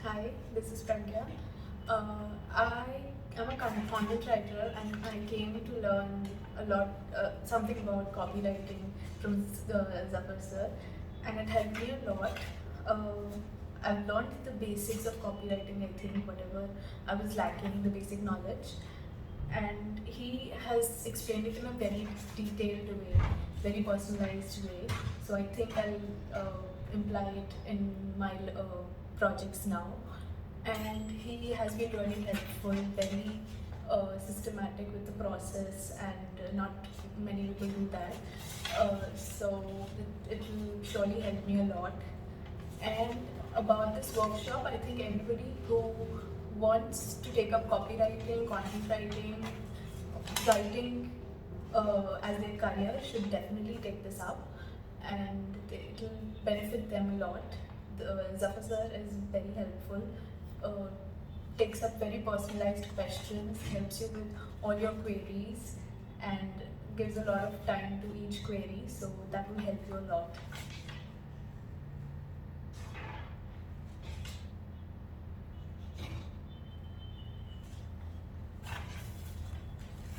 Hi, this is Pragya. I am a content writer and I came to learn a lot, something about copywriting from Zafar sir, and it helped me a lot. Uh, I've learned the basics of copywriting, I think, whatever I was lacking, the basic knowledge. And he has explained it in a very detailed way, very personalized way. So I think I'll imply it in my projects now. And he has been really helpful, very systematic with the process, and not many people do that. So it will surely help me a lot. And about this workshop, I think everybody who wants to take up copywriting, content writing as their career should definitely take this up, and it will benefit them a lot. Zafar sir is very helpful, uh, takes up very personalized questions, helps you with all your queries, and gives a lot of time to each query, so that will help you a lot.